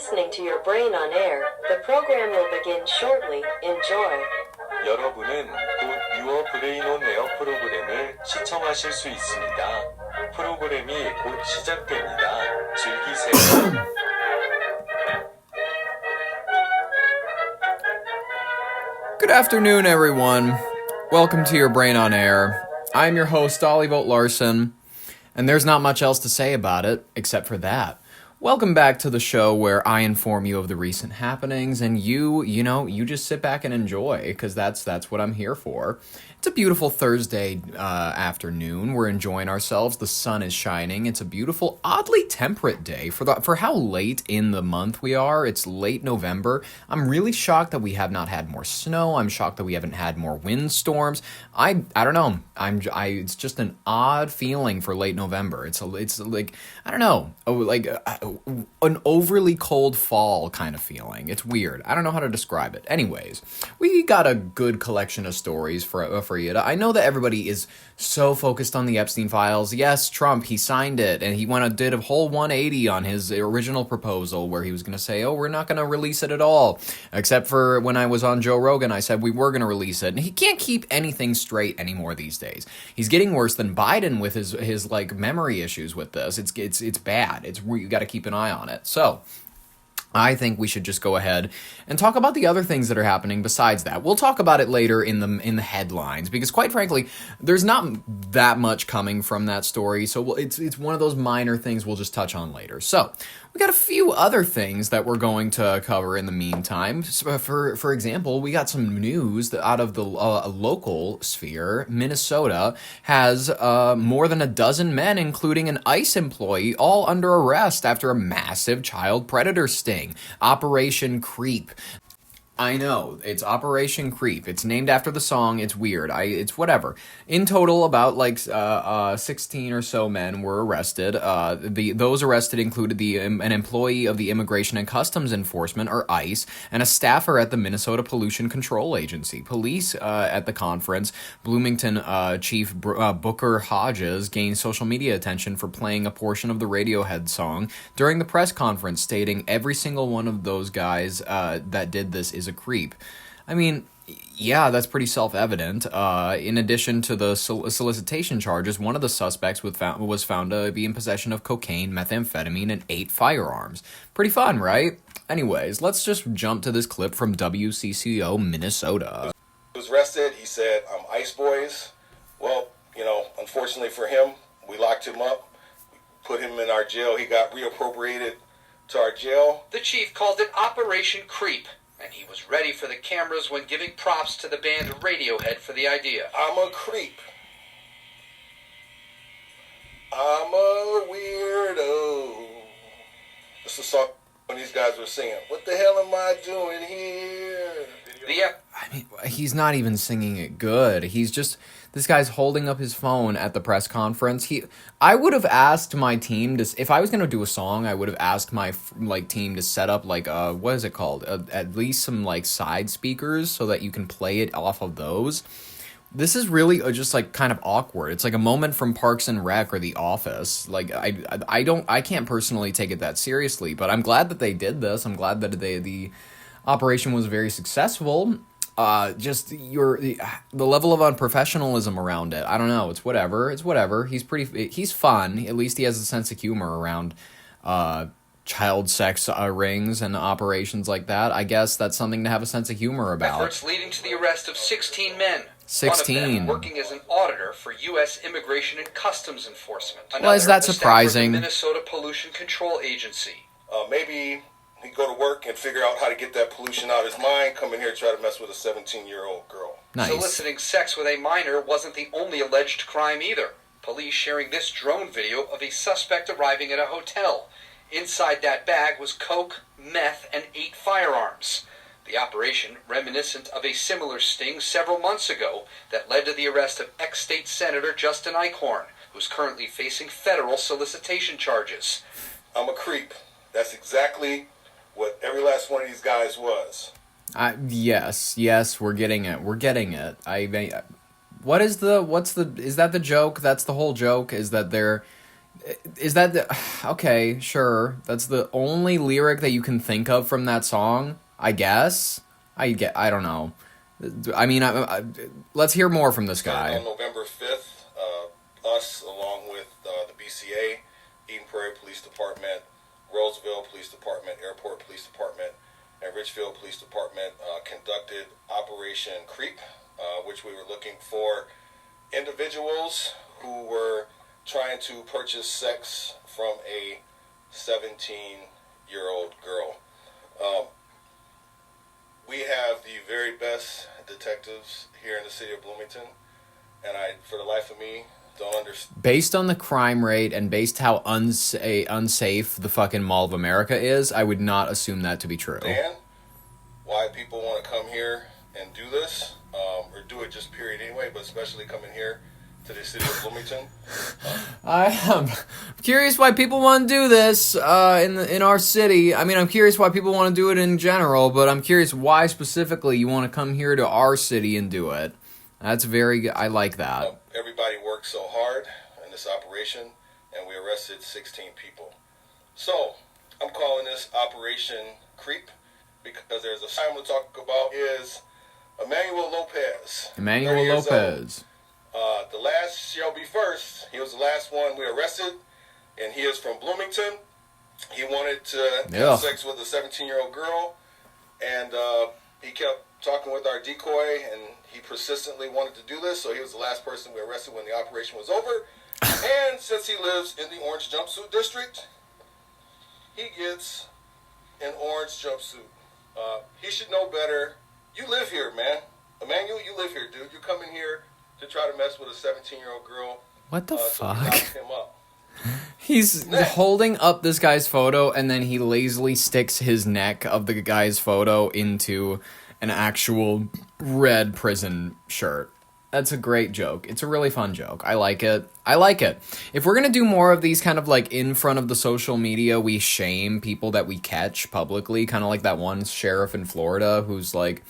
listening to your brain on air. The program will begin shortly. Enjoy. 여러분은 곧 Your Brain on Air 프로그램을 시청하실 수 있습니다. 프로그램이 곧 시작됩니다. 즐기세요. Good afternoon, everyone. Welcome to Your Brain on Air. I'm your host, Ollie Boat Larson, and there's not much else to say about it except for that. Welcome back to the show where I inform you of the recent happenings, and you just sit back and enjoy, because that's what I'm here for. It's a beautiful Thursday afternoon. We're enjoying ourselves. The sun is shining. It's a beautiful, oddly temperate day for how late in the month we are. It's late November. I'm really shocked that we have not had more snow. I'm shocked that we haven't had more windstorms. I don't know. It's just an odd feeling for late November. It's like, I don't know, like an overly cold fall kind of feeling. It's weird. I don't know how to describe it. Anyways, we got a good collection of stories for you. I know that everybody is so focused on the Epstein files. Yes, Trump, he signed it, and he did a whole 180 on his original proposal where he was going to say, oh, we're not going to release it at all. Except for when I was on Joe Rogan, I said we were going to release it. And he can't keep anything straight anymore these days. He's getting worse than Biden with his like memory issues with this. It's bad. You got to keep an eye on it. So I think we should just go ahead and talk about the other things that are happening besides that. We'll talk about it later in the headlines, because quite frankly, there's not that much coming from that story. So it's one of those minor things we'll just touch on later. So we got a few other things that we're going to cover in the meantime. For example, we got some news that out of the local sphere. Minnesota has more than a dozen men, including an ICE employee, all under arrest after a massive child predator sting. Operation Creep. I know, it's Operation Creep. It's named after the song. It's weird. It's whatever. In total, about 16 or so men were arrested. Those arrested included an employee of the Immigration and Customs Enforcement, or ICE, and a staffer at the Minnesota Pollution Control Agency. Police at the conference, Bloomington Chief Booker Hodges, gained social media attention for playing a portion of the Radiohead song during the press conference, stating every single one of those guys that did this is a creep. I mean, yeah, that's pretty self-evident. In addition to the solicitation charges, one of the suspects was found to be in possession of cocaine, methamphetamine, and 8 firearms. Pretty fun, right? Anyways, let's just jump to this clip from WCCO, Minnesota. He was arrested. He said, I'm ICE boys. Well, unfortunately for him, we locked him up. We put him in our jail. He got reappropriated to our jail. The chief called it Operation Creep, and he was ready for the cameras when giving props to the band Radiohead for the idea. I'm a creep. I'm a weirdo. This is a song when these guys were singing. What the hell am I doing here? I mean, he's not even singing it good. This guy's holding up his phone at the press conference. I would have asked my team if I was going to do a song, I would have asked my team to set up what is it called? At least some side speakers so that you can play it off of those. This is really just kind of awkward. It's like a moment from Parks and Rec or The Office. I can't personally take it that seriously, but I'm glad that they did this. I'm glad that the operation was very successful. Just the level of unprofessionalism around it. I don't know. It's whatever. He's fun. At least he has a sense of humor around child sex rings and operations like that. I guess that's something to have a sense of humor about. Efforts leading to the arrest of 16 men. 16. One of them working as an auditor for U.S. Immigration and Customs Enforcement. Well, is that surprising? The Minnesota Pollution Control Agency. Maybe he'd go to work and figure out how to get that pollution out of his mind, come in here and try to mess with a 17-year-old girl. Nice. Soliciting sex with a minor wasn't the only alleged crime either. Police sharing this drone video of a suspect arriving at a hotel. Inside that bag was coke, meth, and 8 firearms. The operation, reminiscent of a similar sting several months ago that led to the arrest of ex-state Senator Justin Eichhorn, who's currently facing federal solicitation charges. I'm a creep. That's exactly what every last one of these guys was. Yes, we're getting it. Is that the joke? That's the whole joke, is that they're Is that the... Okay, sure. That's the only lyric that you can think of from that song, I guess? I don't know. I mean, let's hear more from this guy. On November 5th, us, along with the BCA, Eden Prairie Police Department, Roseville Police Department, Airport Police Department, and Richfield Police Department conducted Operation Creep, which we were looking for individuals who were trying to purchase sex from a 17-year-old girl. We have the very best detectives here in the city of Bloomington, and I, for the life of me, don't understand. Based on the crime rate and based how unsafe the fucking Mall of America is, I would not assume that to be true. Why people want to come here and do this, or do it just period anyway, but especially coming here to the city of Bloomington. I am curious why people want to do this in our city. I mean, I'm curious why people want to do it in general, but I'm curious why specifically you want to come here to our city and do it. That's very good. I like that. Everybody worked so hard in this operation, and we arrested 16 people. So, I'm calling this Operation Creep, because there's a sign we'll talk about is Emmanuel Lopez. Emmanuel Lopez. The last shall be first. He was the last one we arrested, and he is from Bloomington. He wanted to have sex with a 17-year-old girl, and he kept talking with our decoy, and he persistently wanted to do this, so he was the last person we arrested when the operation was over. And since he lives in the orange jumpsuit district, he gets an orange jumpsuit. He should know better. You live here, man. Emmanuel, you live here, dude. You're coming here to try to mess with a 17-year-old girl. What the so fuck? him up. He's holding up this guy's photo, and then he lazily sticks his neck of the guy's photo into an actual red prison shirt. That's a great joke. It's a really fun joke. I like it. If we're gonna do more of these kind of like in front of the social media, we shame people that we catch publicly, kind of like that one sheriff in Florida who's like,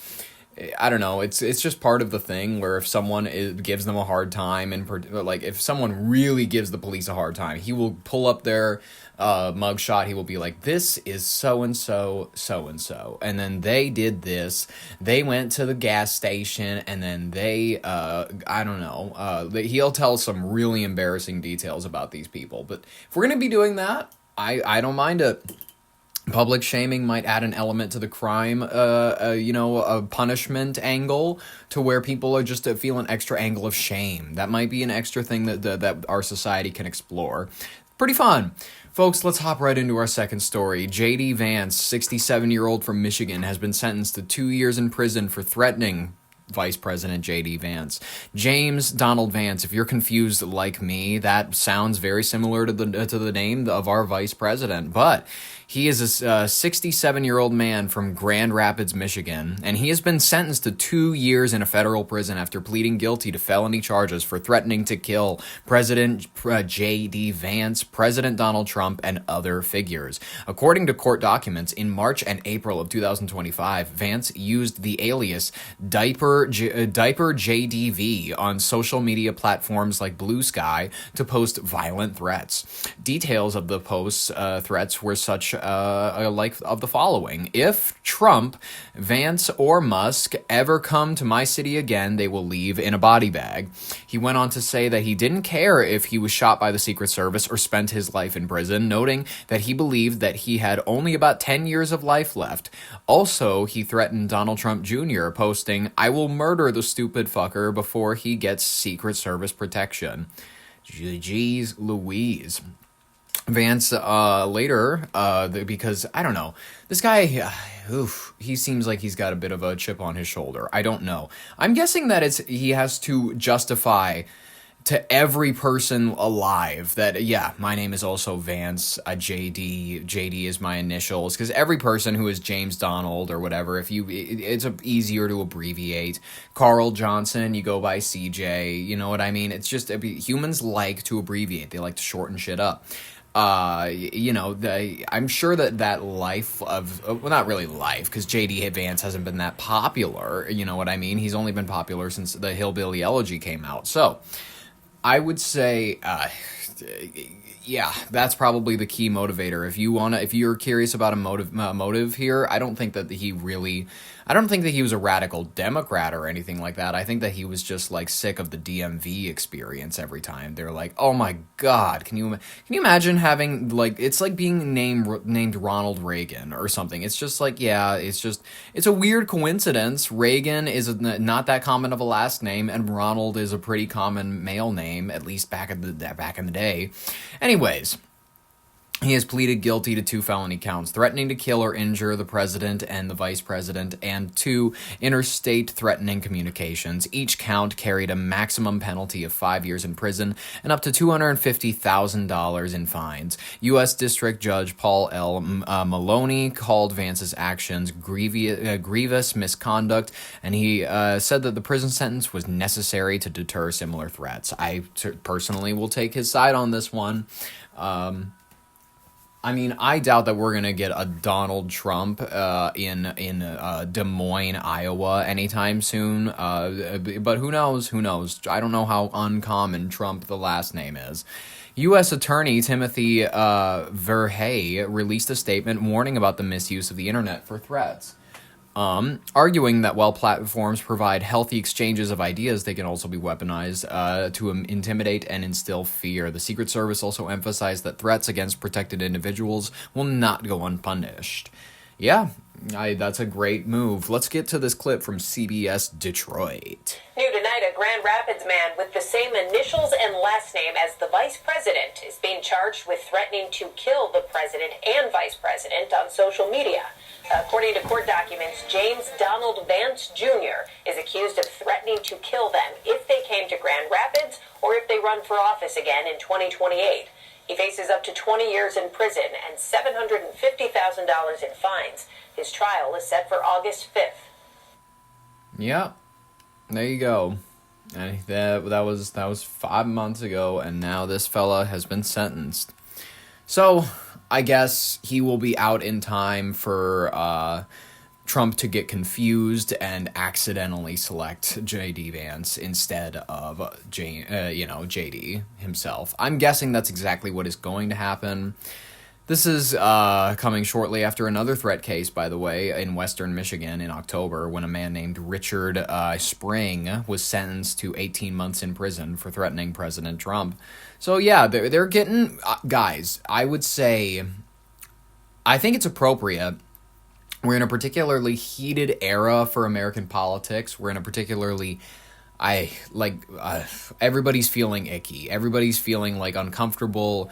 I don't know, it's just part of the thing where if someone gives them a hard time, and like if someone really gives the police a hard time, he will pull up their mugshot, he will be like, this is so-and-so, so-and-so, and then they did this, they went to the gas station, and then they, I don't know, he'll tell some really embarrassing details about these people. But if we're going to be doing that, I don't mind it. Public shaming might add an element to the crime, a punishment angle to where people are just feel an extra angle of shame. That might be an extra thing that our society can explore. Pretty fun. Folks, let's hop right into our second story. J.D. Vance, 67-year-old from Michigan, has been sentenced to 2 years in prison for threatening Vice President J.D. Vance. James Donald Vance, if you're confused like me, that sounds very similar to the name of our Vice President, but he is a 67-year-old man from Grand Rapids, Michigan, and he has been sentenced to 2 years in a federal prison after pleading guilty to felony charges for threatening to kill President J.D. Vance, President Donald Trump, and other figures. According to court documents, in March and April of 2025, Vance used the alias Diaper JDV on social media platforms like Blue Sky to post violent threats. Details of the post's threats were such like of the following: if Trump, Vance, or Musk ever come to my city again, they will leave in a body bag. He went on to say that he didn't care if he was shot by the Secret Service or spent his life in prison, noting that he believed that he had only about 10 years of life left. Also, he threatened Donald Trump Jr., posting, "I will murder the stupid fucker before he gets Secret Service protection." Jeez Louise. Vance later, because, I don't know, this guy, he seems like he's got a bit of a chip on his shoulder. I don't know. I'm guessing that he has to justify to every person alive that, yeah, my name is also Vance, JD is my initials, because every person who is James Donald or whatever, it's easier to abbreviate. Carl Johnson, you go by CJ, you know what I mean? It's just, humans like to abbreviate, they like to shorten shit up. I'm sure that life of, well, not really life, because J.D. Vance hasn't been that popular, you know what I mean? He's only been popular since the Hillbilly Elegy came out. So, I would say, yeah, that's probably the key motivator. If you're curious about a motive here, I don't think that he was a radical Democrat or anything like that. I think that he was just like sick of the DMV experience every time. They're like, oh my God, can you imagine having like, it's like being named Ronald Reagan or something. It's just like, yeah, it's a weird coincidence. Reagan is not that common of a last name, and Ronald is a pretty common male name, at least back in the day. Anyways, he has pleaded guilty to 2 felony counts: threatening to kill or injure the president and the vice president, and 2 interstate threatening communications. Each count carried a maximum penalty of 5 years in prison and up to $250,000 in fines. U.S. District Judge Paul L. Maloney called Vance's actions grievous misconduct, and he said that the prison sentence was necessary to deter similar threats. I personally will take his side on this one. I mean, I doubt that we're gonna get a Donald Trump in Des Moines, Iowa, anytime soon. But who knows? Who knows? I don't know how uncommon Trump the last name is. U.S. Attorney Timothy Verhey released a statement warning about the misuse of the internet for threats. Arguing that while platforms provide healthy exchanges of ideas, they can also be weaponized to intimidate and instill fear. The Secret Service also emphasized that threats against protected individuals will not go unpunished. Yeah, that's a great move. Let's get to this clip from CBS Detroit. New tonight, a Grand Rapids man with the same initials and last name as the vice president is being charged with threatening to kill the president and vice president on social media. According to court documents, James Donald Vance Jr. is accused of threatening to kill them if they came to Grand Rapids or if they run for office again in 2028. He faces up to 20 years in prison and $750,000 in fines. His trial is set for August 5th. Yeah, there you go. And that was 5 months ago, and now this fella has been sentenced. So I guess he will be out in time for Trump to get confused and accidentally select J.D. Vance instead of J.D. himself. I'm guessing that's exactly what is going to happen. This is coming shortly after another threat case, by the way, in Western Michigan in October, when a man named Richard Spring was sentenced to 18 months in prison for threatening President Trump. So yeah, they're getting... guys, I would say... I think it's appropriate. We're in a particularly heated era for American politics. We're in a particularly... everybody's feeling icky. Everybody's feeling, uncomfortable.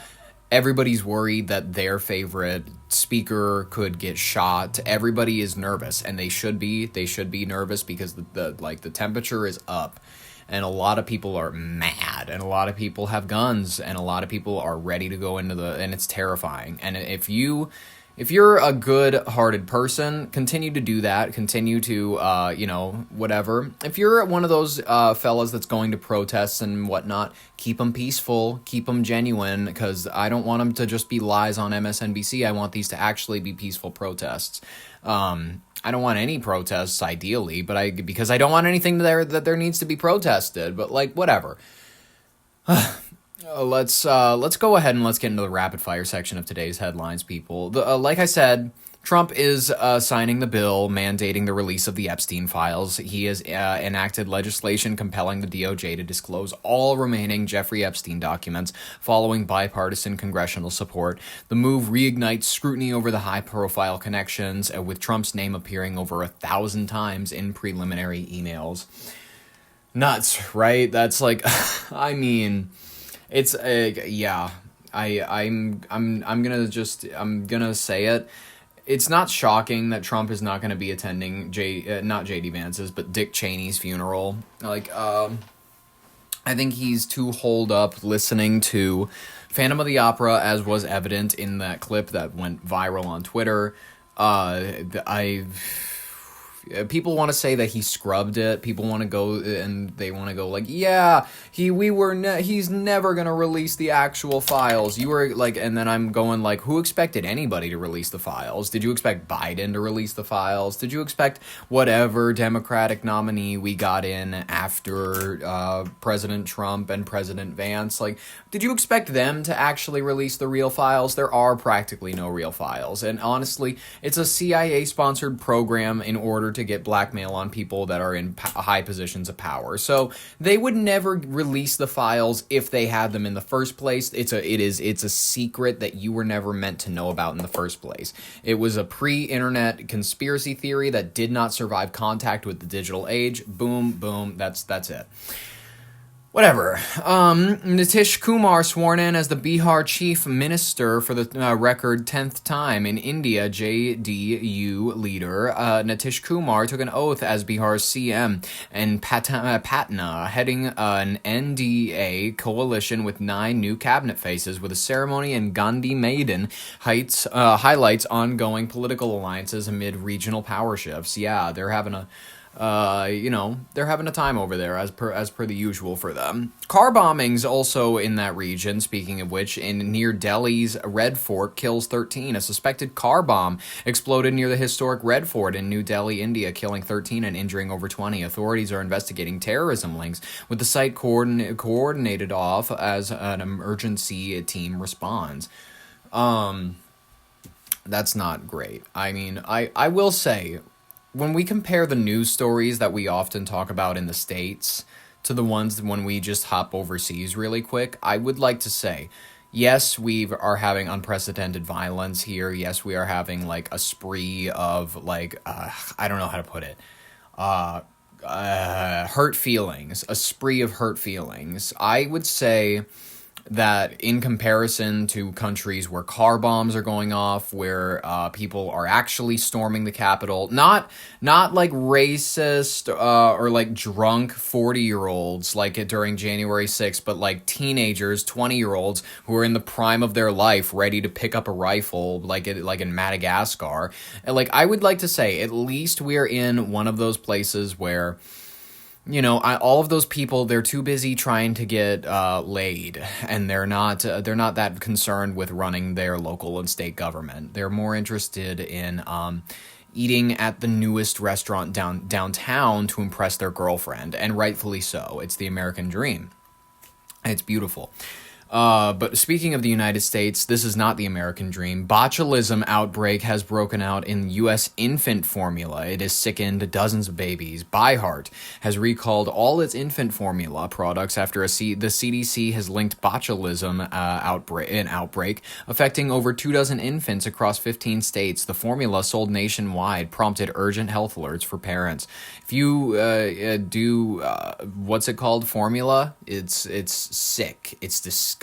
Everybody's worried that their favorite speaker could get shot. Everybody is nervous, and they should be. They should be nervous because the temperature is up, and a lot of people are mad, and a lot of people have guns, and a lot of people are ready to go into and it's terrifying. And if you're a good-hearted person, continue to do that. Continue to, whatever. If you're one of those fellas that's going to protests and whatnot, keep them peaceful, keep them genuine, because I don't want them to just be lies on MSNBC. I want these to actually be peaceful protests. I don't want any protests, ideally, because I don't want anything there needs to be protested. But whatever. Let's go ahead and let's get into the rapid fire section of today's headlines, people. Like I said, Trump is signing the bill mandating the release of the Epstein files. He has enacted legislation compelling the DOJ to disclose all remaining Jeffrey Epstein documents following bipartisan congressional support. The move reignites scrutiny over the high-profile connections, with Trump's name appearing over 1,000 times in preliminary emails. Nuts, right? That's I mean... It's yeah. I'm gonna say it. It's not shocking that Trump is not going to be attending not J.D. Vance's, but Dick Cheney's funeral. I think he's too holed up listening to Phantom of the Opera, as was evident in that clip that went viral on Twitter. people want to say that he scrubbed it. People want to go and they want to go like, yeah, he's never going to release the actual files. You were like, and then I'm going like, who expected anybody to release the files? Did you expect Biden to release the files? Did you expect whatever Democratic nominee we got in after President Trump and President Vance? Like, did you expect them to actually release the real files? There are practically no real files. And honestly, it's a CIA-sponsored program in order to get blackmail on people that are in high positions of power. So they would never release the files if they had them in the first place. It's a secret that you were never meant to know about in the first place. It was a pre-internet conspiracy theory that did not survive contact with the digital age. Boom, boom, that's it. Whatever. Nitish Kumar sworn in as the Bihar chief minister for the record 10th time. In India, JDU leader Nitish Kumar took an oath as Bihar's CM in Patna, heading an NDA coalition with 9 new cabinet faces, with a ceremony in Gandhi Maidan highlights ongoing political alliances amid regional power shifts. Yeah, they're having a they're having a time over there as per the usual for them. Car bombings also in that region, speaking of which, in near Delhi's Red Fort kills 13. A suspected car bomb exploded near the historic Red Fort in New Delhi, India, killing 13 and injuring over 20. Authorities are investigating terrorism links, with the site coordinated off as an emergency team responds. That's not great. I mean, I will say, when we compare the news stories that we often talk about in the States to the ones when we just hop overseas really quick, I would like to say, yes, we are having unprecedented violence here. Yes, we are having, like, a spree of, like, I don't know how to put it, hurt feelings, a spree of hurt feelings. I would say that in comparison to countries where car bombs are going off, where people are actually storming the Capitol, not like racist or like drunk 40-year-olds like during January 6th, but like teenagers, 20-year-olds who are in the prime of their life, ready to pick up a rifle, like in Madagascar. And like, I would like to say, at least we are in one of those places where, you know, all of those people, they're too busy trying to get laid, and they're not that concerned with running their local and state government. They're more interested in eating at the newest restaurant downtown to impress their girlfriend, and rightfully so. It's the American dream. It's beautiful. But speaking of the United States, this is not the American dream. Botulism outbreak has broken out in U.S. infant formula. It has sickened dozens of babies. ByHeart has recalled all its infant formula products after the CDC has linked botulism outbreak affecting over 24 infants across 15 states. The formula, sold nationwide, prompted urgent health alerts for parents. If you do what's it called? Formula? It's sick. It's disgusting.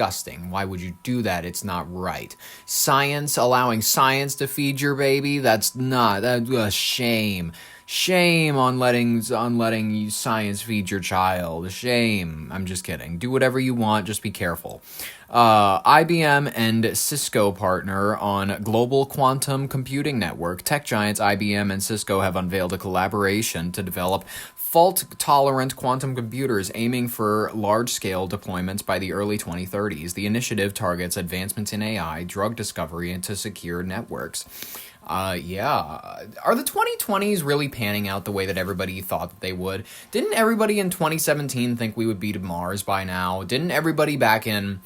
Why would you do that? It's not right. Science, allowing science to feed your baby, that's a shame. Shame on letting you science feed your child. Shame. I'm just kidding. Do whatever you want, just be careful. IBM and Cisco partner on global quantum computing network. Tech giants IBM and Cisco have unveiled a collaboration to develop fault-tolerant quantum computers, aiming for large-scale deployments by the early 2030s. The initiative targets advancements in AI, drug discovery, and to secure networks. Yeah. Are the 2020s really panning out the way that everybody thought that they would? Didn't everybody in 2017 think we would be to Mars by now? Didn't everybody back in,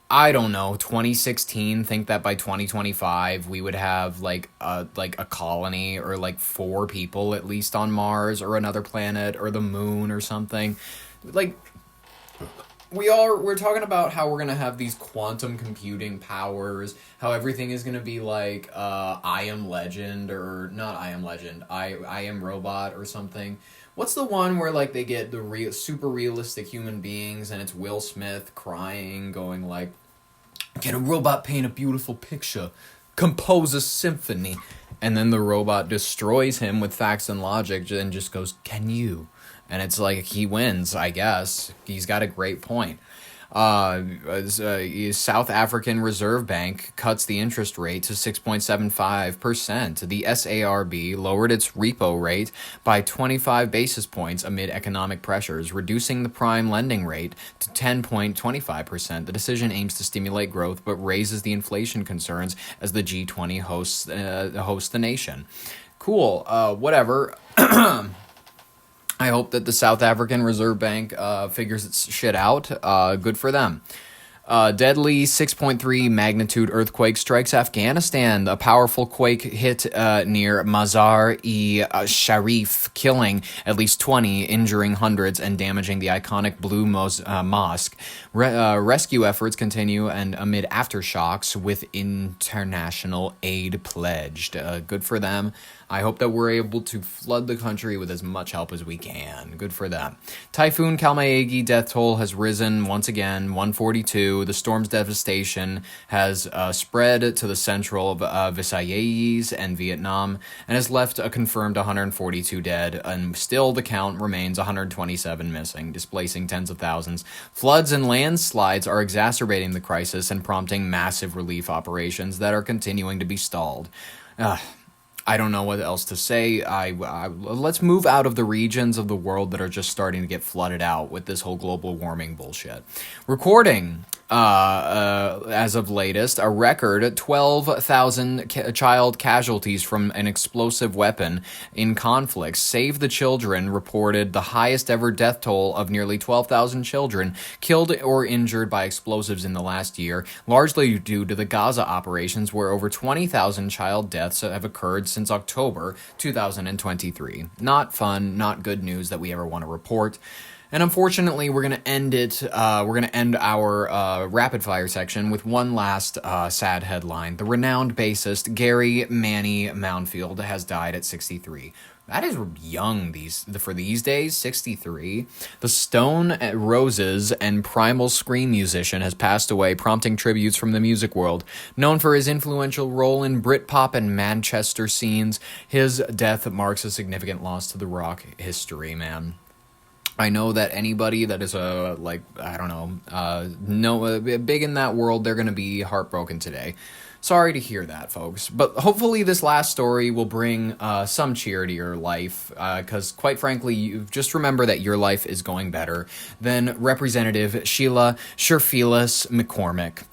I don't know, 2016 think that by 2025 we would have like a colony or like 4 people at least on Mars or another planet or the moon or something? Like, we're talking about how we're going to have these quantum computing powers, how everything is going to be like I Am Legend, or not I Am Legend, I Am Robot or something. What's the one where like they get the super realistic human beings and it's Will Smith crying, going like, can a robot paint a beautiful picture, compose a symphony, and then the robot destroys him with facts and logic and just goes, can you? And it's like he wins, I guess. He's got a great point. South African Reserve Bank cuts the interest rate to 6.75%. The SARB lowered its repo rate by 25 basis points amid economic pressures, reducing the prime lending rate to 10.25%. The decision aims to stimulate growth but raises the inflation concerns as the G20 hosts the nation. Cool. Whatever. I hope that the South African Reserve Bank figures its shit out. Good for them. Deadly 6.3 magnitude earthquake strikes Afghanistan. A powerful quake hit near Mazar-e-Sharif, killing at least 20, injuring hundreds, and damaging the iconic Blue Mosque. Rescue efforts continue and amid aftershocks with international aid pledged. Good for them. I hope that we're able to flood the country with as much help as we can. Good for them. Typhoon Kalmaegi death toll has risen once again, 142. The storm's devastation has spread to the central Visayas and Vietnam and has left a confirmed 142 dead, and still the count remains 127 missing, displacing tens of thousands. Floods and landslides are exacerbating the crisis and prompting massive relief operations that are continuing to be stalled. I don't know what else to say. Let's move out of the regions of the world that are just starting to get flooded out with this whole global warming bullshit. Recording, as of latest, a record 12,000 child casualties from an explosive weapon in conflicts. Save the Children reported the highest ever death toll of nearly 12,000 children killed or injured by explosives in the last year, largely due to the Gaza operations, where over 20,000 child deaths have occurred since October 2023. Not fun, not good news that we ever want to report. And unfortunately, we're going to end it. We're going to end our rapid fire section with one last sad headline. The renowned bassist Gary Manny Moundfield has died at 63. That is young for these days, 63. The Stone Roses and Primal Scream musician has passed away, prompting tributes from the music world. Known for his influential role in Britpop and Manchester scenes, his death marks a significant loss to the rock history, man. I know that anybody that is big in that world, they're going to be heartbroken today. Sorry to hear that, folks. But hopefully this last story will bring some cheer to your life, because quite frankly, you just remember that your life is going better than Representative Sheila Cherfilus-McCormick.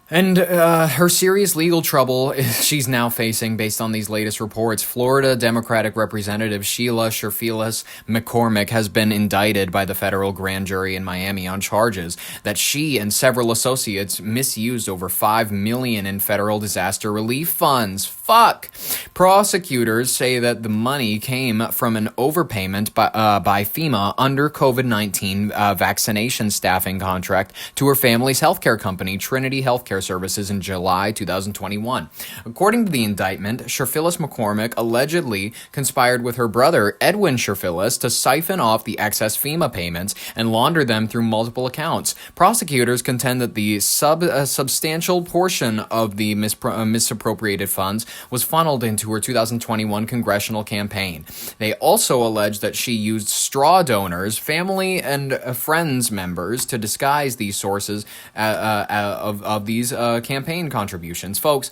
And her serious legal trouble she's now facing based on these latest reports. Florida Democratic Representative Sheila Cherfilus-McCormick has been indicted by the federal grand jury in Miami on charges that she and several associates misused over $5 million in federal disaster relief funds. Fuck! Prosecutors say that the money came from an overpayment by FEMA under COVID-19 vaccination staffing contract to her family's healthcare company, Trinity Healthcare Services, in July 2021. According to the indictment, Cherfilus-McCormick allegedly conspired with her brother, Edwin Cherfilus, to siphon off the excess FEMA payments and launder them through multiple accounts. Prosecutors contend that the substantial portion of the misappropriated funds was funneled into her 2021 congressional campaign. They also allege that she used straw donors, family and friends members, to disguise these sources of these campaign contributions. Folks,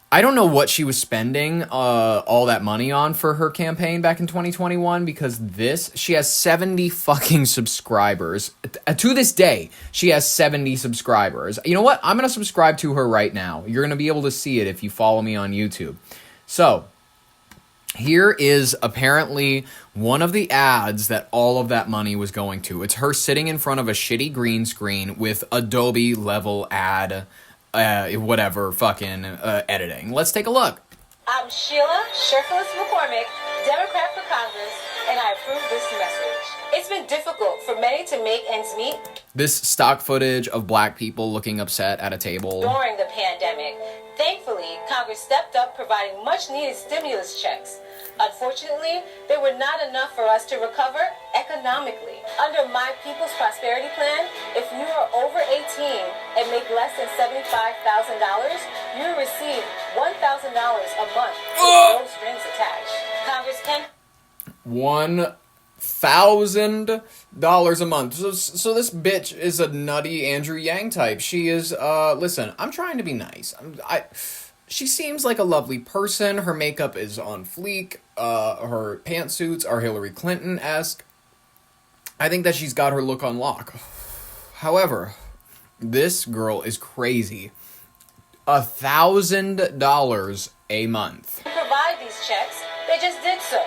I don't know what she was spending all that money on for her campaign back in 2021, because she has 70 fucking subscribers. To this day, she has 70 subscribers. You know what? I'm going to subscribe to her right now. You're going to be able to see it if you follow me on YouTube. So, here is apparently one of the ads that all of that money was going to. It's her sitting in front of a shitty green screen with Adobe level ad editing. Let's take a look. I'm Sheila Cherfilus-McCormick, Democrat for Congress, and I approve this message. It's been difficult for many to make ends meet. This stock footage of black people looking upset at a table During the pandemic, thankfully, Congress stepped up providing much-needed stimulus checks. Unfortunately, there were not enough for us to recover economically. Under My People's Prosperity Plan, if you are over 18 and make less than $75,000, you receive $1,000 a month with no strings attached. Congress can... $1,000 a month. So this bitch is a nutty Andrew Yang type. She is, listen, I'm trying to be nice. She seems like a lovely person. Her makeup is on fleek. Her pantsuits are Hillary Clinton-esque. I think that she's got her look on lock. However, this girl is crazy. $1,000 a month. Provide these checks, they just did so.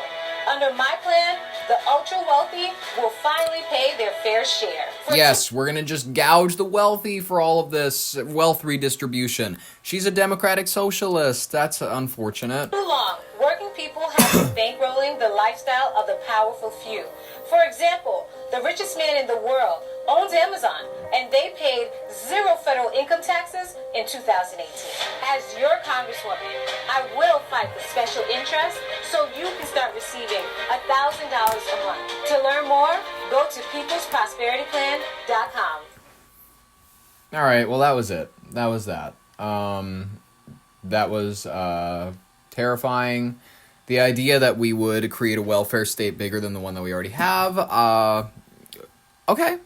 Under my plan, the ultra-wealthy will finally pay their fair share. Yes, we're gonna just gouge the wealthy for all of this wealth redistribution. She's a democratic socialist. That's unfortunate. Too long, working people have been bankrolling the lifestyle of the powerful few. For example, the richest man in the world owns Amazon, and they paid 0 federal income taxes in 2018. As your congresswoman, I will fight the special interest so you can start receiving $1,000 a month. To learn more, go to peoplesprosperityplan.com. All right, well, that was it. That was that. That was terrifying. The idea that we would create a welfare state bigger than the one that we already have. Okay.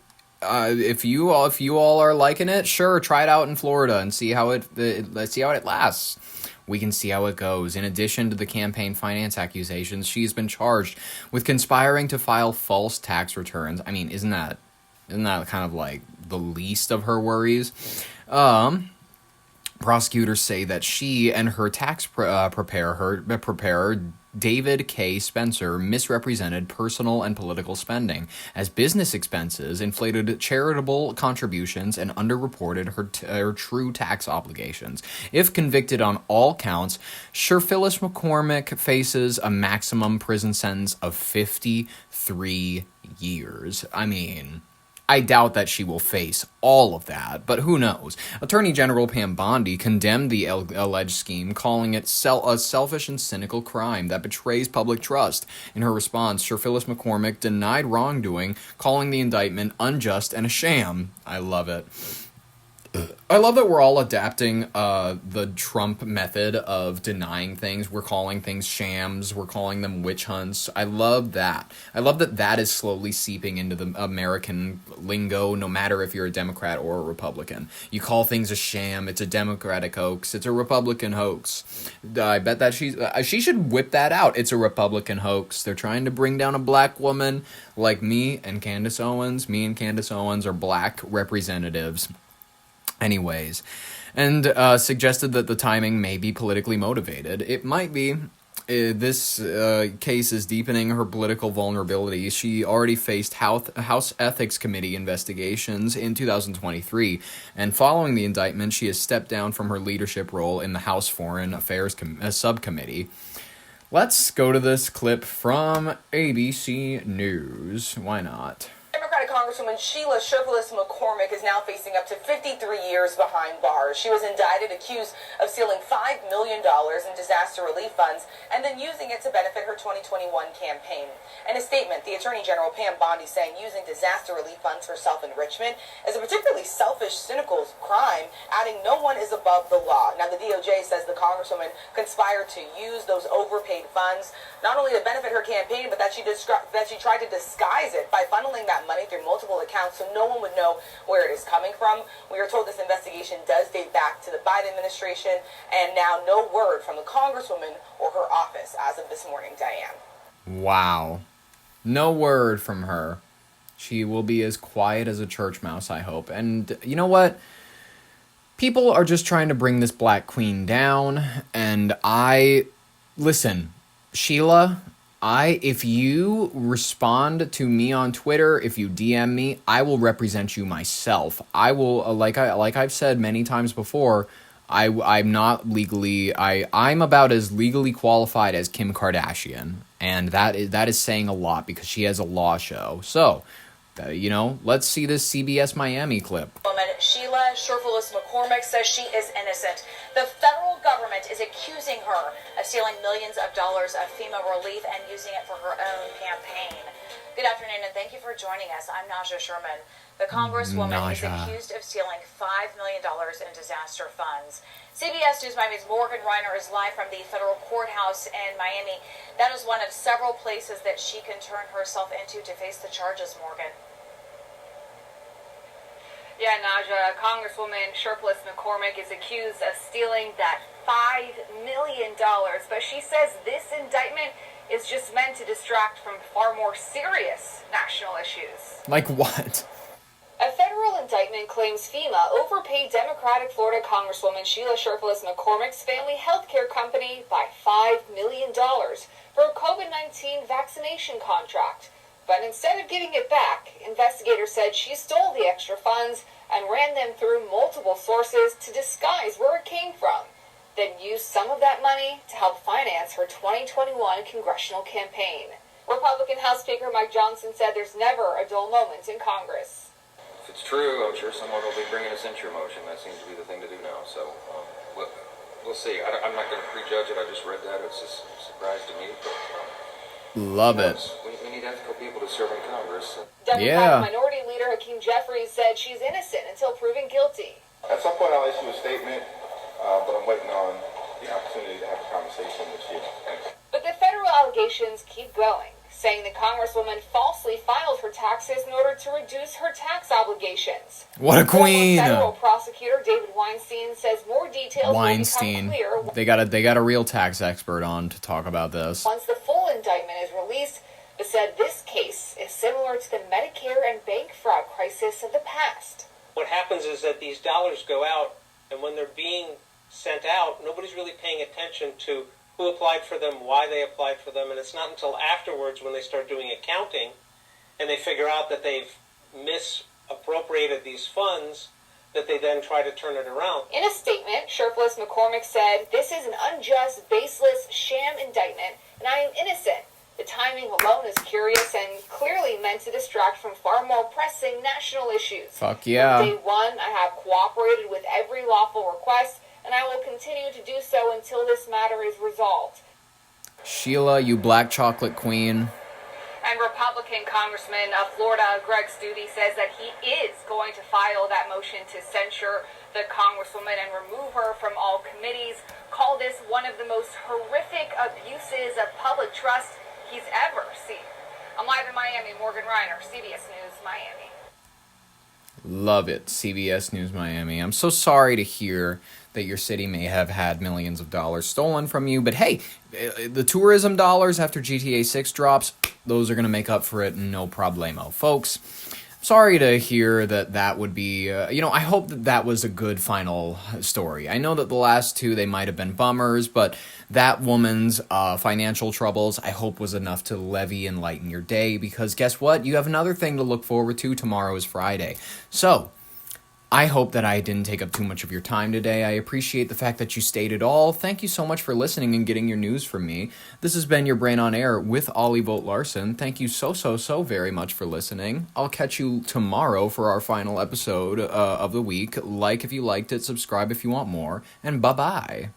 If you all are liking it, sure, try it out in Florida and see how let's see how it lasts. We can see how it goes. In addition to the campaign finance accusations, she's been charged with conspiring to file false tax returns. I mean, isn't that kind of like the least of her worries? Prosecutors say that she and her tax preparer, David K. Spencer, misrepresented personal and political spending as business expenses, inflated charitable contributions, and underreported her true tax obligations. If convicted on all counts, Cherfilus-McCormick faces a maximum prison sentence of 53 years. I mean, I doubt that she will face all of that, but who knows? Attorney General Pam Bondi condemned the alleged scheme, calling it a selfish and cynical crime that betrays public trust. In her response, Cherfilus-McCormick denied wrongdoing, calling the indictment unjust and a sham. I love it. I love that we're all adapting the Trump method of denying things. We're calling things shams. We're calling them witch hunts. I love that. I love that that is slowly seeping into the American lingo, no matter if you're a Democrat or a Republican. You call things a sham. It's a Democratic hoax. It's a Republican hoax. I bet that she should whip that out. It's a Republican hoax. They're trying to bring down a black woman like me and Candace Owens. Me and Candace Owens are black representatives. Anyways, and suggested that the timing may be politically motivated. It might be. This case is deepening her political vulnerability. She already faced House Ethics Committee investigations in 2023, and following the indictment, she has stepped down from her leadership role in the House Foreign Affairs Subcommittee. Let's go to this clip from ABC News. Why not? Democratic Congresswoman Sheila Cherfilus-McCormick is now facing up to 53 years behind bars. She was indicted, accused of stealing $5 million in disaster relief funds and then using it to benefit her 2021 campaign. In a statement, the Attorney General Pam Bondi saying using disaster relief funds for self-enrichment is a particularly selfish, cynical crime, adding no one is above the law. Now, the DOJ says the Congresswoman conspired to use those overpaid funds not only to benefit her campaign, but that she tried to disguise it by funneling that money through multiple accounts so no one would know where it is coming from. We are told this investigation does date back to the Biden administration, and now no word from the Congresswoman or her office as of this morning, Diane. Wow. No word from her. She will be as quiet as a church mouse, I hope. And you know what? People are just trying to bring this black queen down, and listen, Sheila, if you respond to me on Twitter, if you DM me, I will represent you myself. I will, like I've said many times before, I'm not legally, I'm about as legally qualified as Kim Kardashian, and that is saying a lot because she has a law show. So, let's see this CBS Miami clip. Sheila Cherfilus-McCormick Cherfilus-McCormick says she is innocent. The federal government is accusing her of stealing millions of dollars of FEMA relief and using it for her own campaign. Good afternoon, and thank you for joining us. I'm Naja Sherman. The Congresswoman is accused of stealing $5 million in disaster funds. CBS News Miami's Morgan Reiner is live from the federal courthouse in Miami. That is one of several places that she can turn herself into to face the charges, Morgan. Yeah, Naja, Congresswoman Cherfilus-McCormick is accused of stealing that $5 million, but she says this indictment is just meant to distract from far more serious national issues. Like what? A federal indictment claims FEMA overpaid Democratic Florida Congresswoman Sheila Cherfilus-McCormick's family health care company by $5 million for a COVID-19 vaccination contract. But instead of giving it back, investigators said she stole the extra funds and ran them through multiple sources to disguise where it came from, then used some of that money to help finance her 2021 congressional campaign. Republican House Speaker Mike Johnson said there's never a dull moment in Congress. If it's true, I'm sure someone will be bringing a censure motion. That seems to be the thing to do now. So we'll see. I'm not going to prejudge it. I just read that. It's just a surprise to me. But, love it. We need ethical people to serve in Congress. Democratic Minority Leader Hakeem Jeffries said she's innocent until proven guilty. At some point, I'll issue a statement, but I'm waiting on the opportunity to have a conversation with Sheila. But the federal allegations keep going, saying the Congresswoman falsely filed her taxes in order to reduce her tax obligations. What a queen! Federal prosecutor David Weinstein says more details will become clear. They got a real tax expert on to talk about this. Once the full indictment is released, but said this case is similar to the Medicare and bank fraud crisis of the past. What happens is that these dollars go out, and when they're being sent out, nobody's really paying attention to who applied for them, why they applied for them, and it's not until afterwards when they start doing accounting and they figure out that they've misappropriated these funds that they then try to turn it around. In a statement, Cherfilus-McCormick said, "This is an unjust, baseless, sham indictment, and I am innocent. The timing alone is curious and clearly meant to distract from far more pressing national issues. Fuck yeah. From day one, I have cooperated with every lawful request, and I will continue to do so until this matter is resolved." Sheila, you black chocolate queen. And Republican Congressman of Florida, Greg Studi, says that he is going to file that motion to censure the Congresswoman and remove her from all committees. Call this one of the most horrific abuses of public trust he's ever seen. I'm live in Miami, Morgan Reiner, CBS News, Miami. Love it, CBS News Miami. I'm so sorry to hear that your city may have had millions of dollars stolen from you, but hey, the tourism dollars after GTA 6 drops, those are going to make up for it, no problemo. Folks, sorry to hear that would be, I hope that was a good final story. I know that the last two, they might have been bummers, but that woman's financial troubles, I hope was enough to levy and lighten your day, because guess what? You have another thing to look forward to. Tomorrow is Friday. So, I hope that I didn't take up too much of your time today. I appreciate the fact that you stayed at all. Thank you so much for listening and getting your news from me. This has been your Brain on Air with Ollie Vogt Larson. Thank you so very much for listening. I'll catch you tomorrow for our final episode of the week. Like if you liked it, subscribe if you want more, and bye-bye.